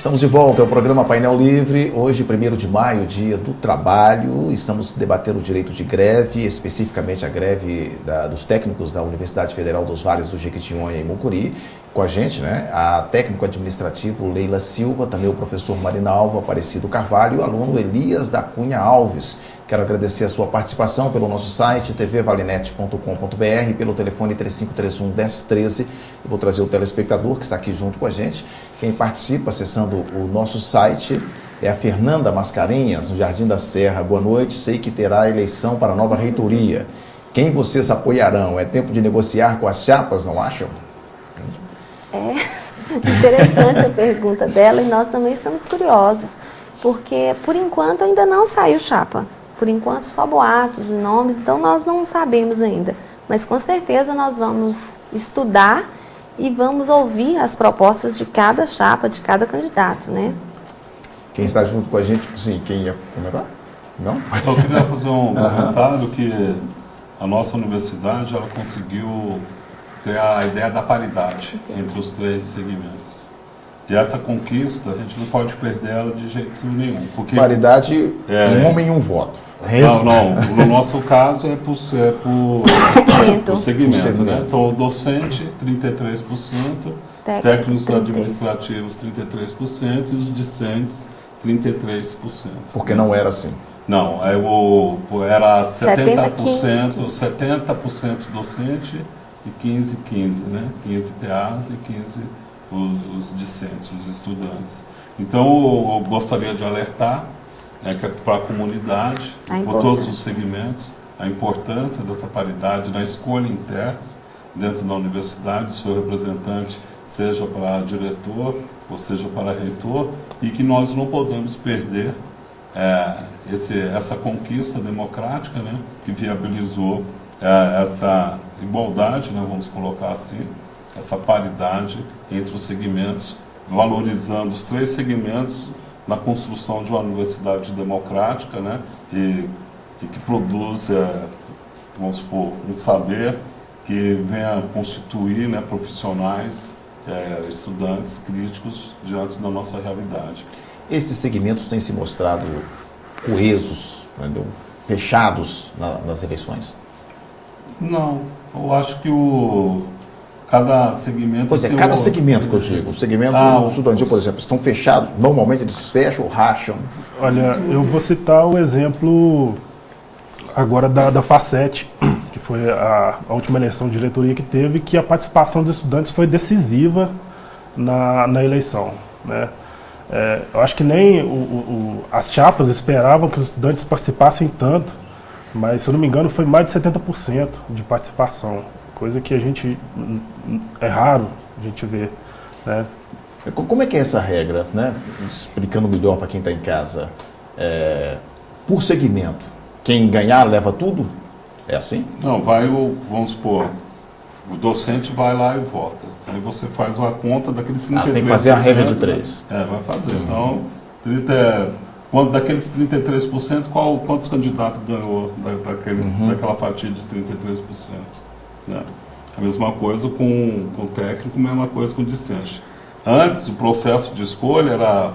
Estamos de volta ao programa Painel Livre, hoje 1º de maio, dia do trabalho. Estamos debatendo o direito de greve, especificamente a greve dos técnicos da Universidade Federal dos Vales do Jequitinhonha e Mucuri. Com a gente, né, a técnico administrativo Leila Silva, também o professor Marinalvo Aparecido Carvalho e o aluno Elias da Cunha Alves. Quero agradecer a sua participação pelo nosso site tvvalinet.com.br, pelo telefone 3531-1013. Eu vou trazer o telespectador que está aqui junto com a gente. Quem participa acessando o nosso site é a Fernanda Mascarenhas, no Jardim da Serra. Boa noite, sei que terá eleição para a nova reitoria. Quem vocês apoiarão? É tempo de negociar com as chapas, não acham? É interessante a pergunta dela e nós também estamos curiosos, porque por enquanto ainda não saiu chapa. Por enquanto só boatos e nomes, então nós não sabemos ainda. Mas com certeza nós vamos estudar e vamos ouvir as propostas de cada chapa, de cada candidato, né? Quem está junto com a gente, sim, quem ia comentar? Não? Eu queria fazer um comentário que a nossa universidade ela conseguiu ter a ideia da paridade entre os 3 segmentos. E essa conquista, a gente não pode perder ela de jeito nenhum. Porque paridade, um homem e um voto. Não. No nosso caso é por segmento, né? Então, o docente, 33%, técnicos administrativos, 33%, e os discentes, 33%. Porque não era assim? Não, era 70% docente e 15, né? 15 TAs e 15 os discentes, os estudantes. Então, eu gostaria de alertar para a comunidade, por todos os segmentos, a importância dessa paridade na escolha interna dentro da universidade, do seu representante, seja para diretor ou seja para reitor, e que nós não podemos perder essa conquista democrática, né, que viabilizou essa igualdade, né, vamos colocar assim, essa paridade entre os segmentos, valorizando os 3 segmentos na construção de uma universidade democrática, né, e que produz, vamos supor, um saber que venha constituir, né, profissionais, estudantes críticos diante da nossa realidade. Esses segmentos têm se mostrado coesos, entendeu? Fechados nas eleições? Não, eu acho que cada segmento... Pois é, cada segmento que eu digo, o segmento estudantil, por exemplo, estão fechados, normalmente eles fecham ou racham? Olha, eu vou citar o exemplo agora da FACET, que foi a última eleição de diretoria que teve, que a participação dos estudantes foi decisiva na eleição, né? Eu acho que nem as chapas esperavam que os estudantes participassem tanto, mas, se eu não me engano, foi mais de 70% de participação, coisa que é raro a gente ver, né? Como é que é essa regra, né? Explicando melhor para quem está em casa, por segmento, quem ganhar leva tudo? É assim? Não, vamos supor, o docente vai lá e vota. Aí você faz uma conta daqueles 33%. Tem que fazer a regra de 3. Vai fazer. Então, daqueles 33%, quantos candidatos ganhou daquela fatia de 33%? Né? A mesma coisa com o técnico, a mesma coisa com o discente. Antes, o processo de escolha era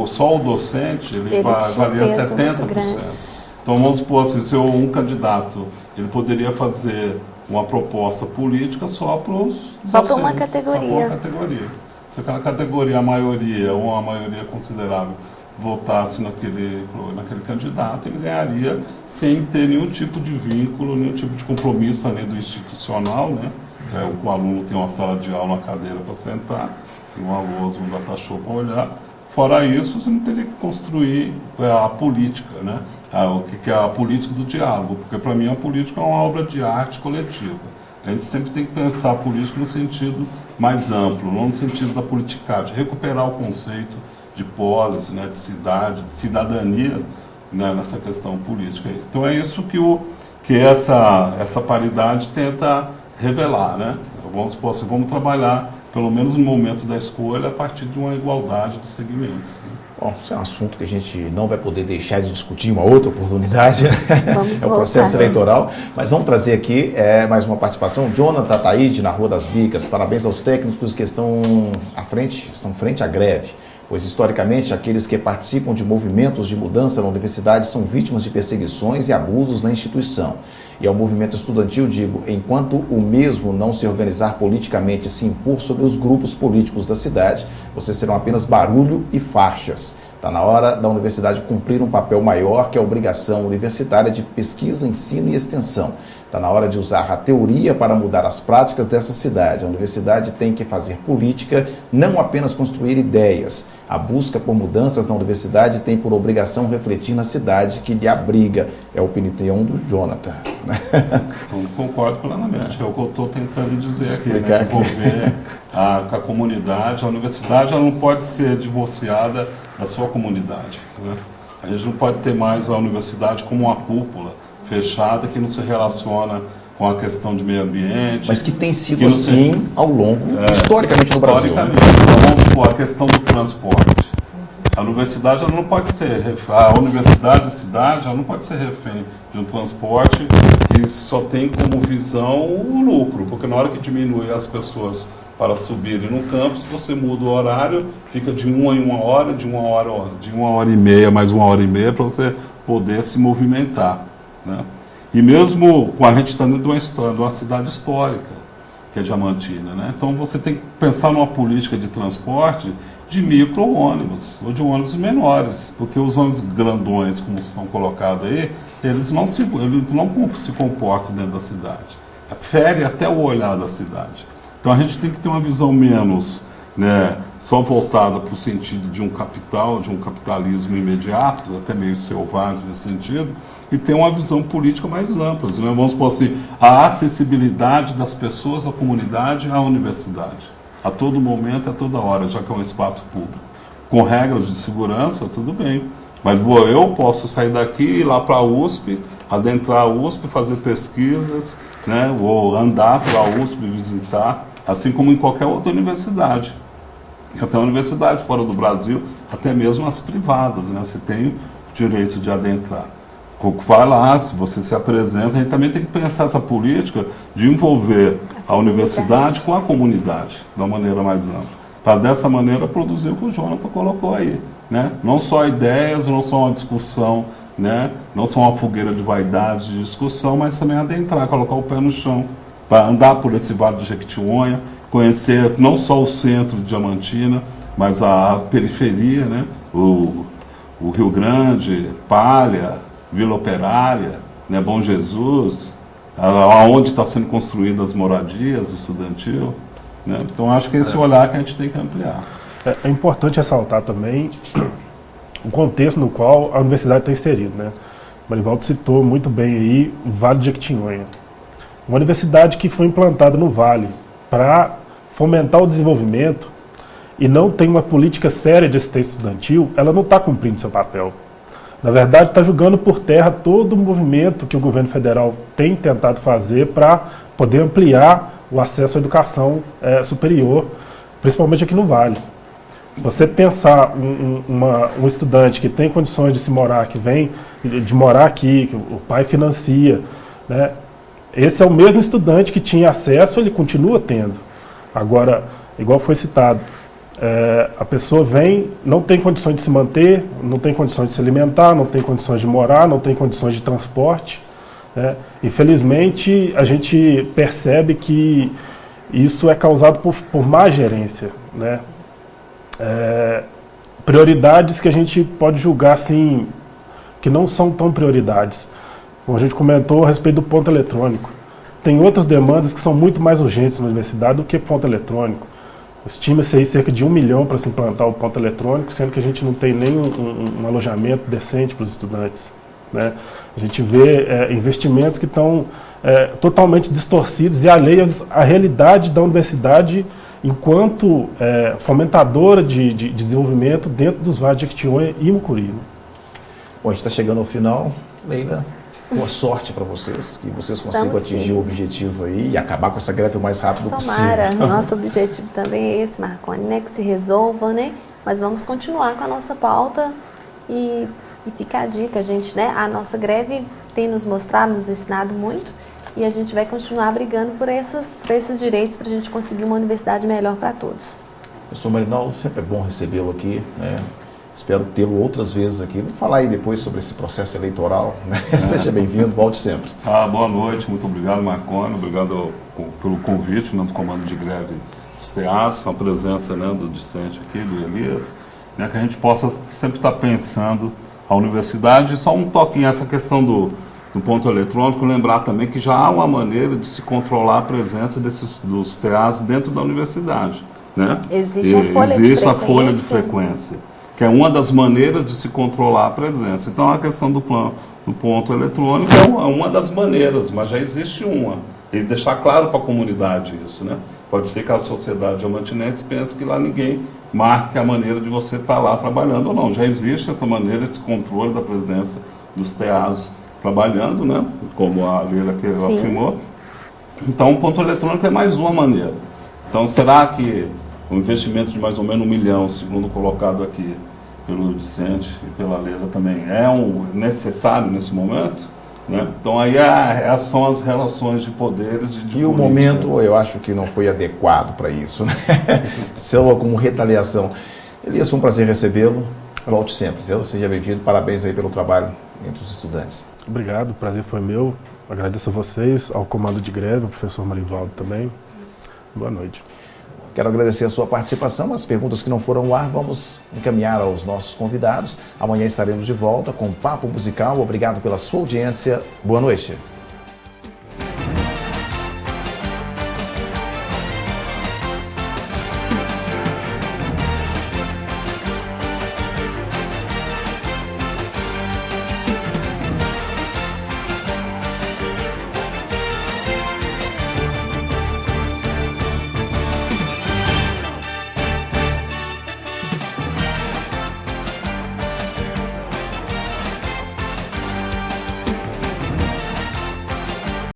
só o docente, ele valia 70%. Então, vamos supor assim, se um candidato ele poderia fazer uma proposta política só para os docentes. Só para uma categoria. Só para uma categoria. Se aquela categoria, a maioria, ou uma maioria considerável, votasse naquele candidato, ele ganharia sem ter nenhum tipo de vínculo, nenhum tipo de compromisso também do institucional, né? O aluno tem uma sala de aula, uma cadeira para sentar, e um aluno um data-show para olhar. Fora isso, você não teria que construir a política, né? O que é a política do diálogo, porque para mim a política é uma obra de arte coletiva. A gente sempre tem que pensar a política no sentido mais amplo, não no sentido da politicagem, recuperar o conceito de polis, né, de cidade, de cidadania, né, nessa questão política. Então é isso que essa paridade tenta revelar, né? Vamos supor assim, vamos trabalhar, pelo menos no momento da escolha, a partir de uma igualdade dos segmentos. Né? Bom, isso é um assunto que a gente não vai poder deixar de discutir em uma outra oportunidade, é o processo eleitoral, mas vamos trazer aqui mais uma participação. Jonathan Taide, na Rua das Bicas, parabéns aos técnicos que estão frente à greve. pois historicamente aqueles que participam de movimentos de mudança na universidade são vítimas de perseguições e abusos na instituição. E ao movimento estudantil digo, enquanto o mesmo não se organizar politicamente e se impor sobre os grupos políticos da cidade, vocês serão apenas barulho e faixas. Está na hora da universidade cumprir um papel maior, que é a obrigação universitária de pesquisa, ensino e extensão. Está na hora de usar a teoria para mudar as práticas dessa cidade. A universidade tem que fazer política, não apenas construir ideias. A busca por mudanças na universidade tem por obrigação refletir na cidade que lhe abriga. É a opinião do Jonathan. Então, concordo plenamente. É o que eu estou tentando dizer aqui, né? Envolver com a comunidade. A universidade ela não pode ser divorciada da sua comunidade, né? A gente não pode ter mais a universidade como uma cúpula fechada que não se relaciona com a questão de meio ambiente. Mas que tem sido assim ao longo, historicamente no Brasil. Então, vamos supor, a questão do transporte. A universidade ela não pode ser, a universidade, a cidade, ela não pode ser refém de um transporte que só tem como visão o lucro, porque na hora que diminui as pessoas para subirem no campus, você muda o horário, fica de 1 em 1 hora, de 1 hora e meia, mais 1 hora e meia, para você poder se movimentar, né? E mesmo com a gente está dentro de uma cidade histórica, que é Diamantina, né? Então você tem que pensar numa política de transporte de micro-ônibus, ou de ônibus menores, porque os ônibus grandões, como estão colocados aí, eles não se comportam dentro da cidade. Fere até o olhar da cidade. Então a gente tem que ter uma visão menos, né, só voltada para o sentido de um capital, de um capitalismo imediato, até meio selvagem nesse sentido, e ter uma visão política mais ampla. Né? Vamos supor assim, a acessibilidade das pessoas da comunidade à universidade, a todo momento, a toda hora, já que é um espaço público. Com regras de segurança, tudo bem, mas eu posso sair daqui e ir lá para a USP, adentrar a USP, fazer pesquisas, né, ou andar para a USP, visitar, assim como em qualquer outra universidade. E até a universidade fora do Brasil, até mesmo as privadas, né, você tem o direito de adentrar. Vai lá, se você se apresenta, a gente também tem que pensar essa política de envolver a universidade com a comunidade, de uma maneira mais ampla. Para dessa maneira produzir o que o Jonathan colocou aí, né? Não só ideias, não só uma discussão, né? Não só uma fogueira de vaidades, de discussão, mas também adentrar, colocar o pé no chão, para andar por esse Vale do Jequitinhonha, conhecer não só o centro de Diamantina, mas a periferia, né? O Rio Grande, Palha, Vila Operária, né? Bom Jesus, aonde está sendo construídas as moradias estudantil, né? Então acho que esse olhar que a gente tem que ampliar. É importante ressaltar também o contexto no qual a universidade está inserida, né? O Marivaldo citou muito bem aí o Vale de Jequitinhonha. Uma universidade que foi implantada no Vale para fomentar o desenvolvimento e não tem uma política séria de assistência estudantil, ela não está cumprindo seu papel. Na verdade, está jogando por terra todo o movimento que o governo federal tem tentado fazer para poder ampliar o acesso à educação superior, principalmente aqui no Vale. Se você pensar um estudante que tem condições de se morar, que vem de morar aqui, que o pai financia, né? Esse é o mesmo estudante que tinha acesso, ele continua tendo. Agora, igual foi citado, a pessoa vem, não tem condições de se manter, não tem condições de se alimentar, não tem condições de morar, não tem condições de transporte, né? Infelizmente, a gente percebe que isso é causado por má gerência, né? Prioridades que a gente pode julgar assim, que não são tão prioridades. Como a gente comentou a respeito do ponto eletrônico. Tem outras demandas que são muito mais urgentes na universidade do que ponto eletrônico. Estima-se aí cerca de 1 milhão para se implantar o ponto eletrônico, sendo que a gente não tem nem um alojamento decente para os estudantes, né? A gente vê investimentos que estão totalmente distorcidos e alheios à realidade da universidade enquanto fomentadora de desenvolvimento dentro dos vales de Jequitinhonha e Mucuri. Bom, a gente está chegando ao final. Leila, boa sorte para vocês, que vocês consigam atingir o objetivo aí e acabar com essa greve o mais rápido possível. Tomara, nosso objetivo também é esse, Marconi, né? Que se resolva, né? Mas vamos continuar com a nossa pauta e fica a dica, gente, né? A nossa greve tem nos mostrado, nos ensinado muito e a gente vai continuar brigando por esses direitos para a gente conseguir uma universidade melhor para todos. Professor Marinaldo, sempre é bom recebê-lo aqui, né? Espero tê-lo outras vezes aqui. Vamos falar aí depois sobre esse processo eleitoral, né? Seja bem-vindo, volte sempre. Boa noite, muito obrigado, Marconi, obrigado pelo convite, né, do Comando de Greve dos TEAs, a presença, né, do discente aqui, do Elias, né, que a gente possa sempre estar pensando a universidade. Só um toquinho, essa questão do ponto eletrônico, lembrar também que já há uma maneira de se controlar a presença dos TEAs dentro da universidade. Né? Existe a folha de frequência, que é uma das maneiras de se controlar a presença. Então, a questão do ponto eletrônico é uma das maneiras, mas já existe uma. E deixar claro para a comunidade isso, né? Pode ser que a sociedade diamantinense pense que lá ninguém marque a maneira de você estar lá trabalhando ou não. Já existe essa maneira, esse controle da presença dos TEAs trabalhando, né? Como a Leila que afirmou. Então, o ponto eletrônico é mais uma maneira. Então, será que o investimento de mais ou menos 1 milhão, segundo colocado aqui pelo Vicente e pela Leila também, é necessário nesse momento? Né? Então, aí são as relações de poderes e de E o momento, eu acho que não foi adequado para isso, né? Só como retaliação. Elias, foi um prazer recebê-lo. Volte sempre. Seja bem-vindo. Parabéns aí pelo trabalho entre os estudantes. Obrigado, o prazer foi meu. Agradeço a vocês, ao comando de greve, ao professor Marivaldo também. Boa noite. Quero agradecer a sua participação. As perguntas que não foram ao ar, vamos encaminhar aos nossos convidados. Amanhã estaremos de volta com Papo Musical. Obrigado pela sua audiência. Boa noite.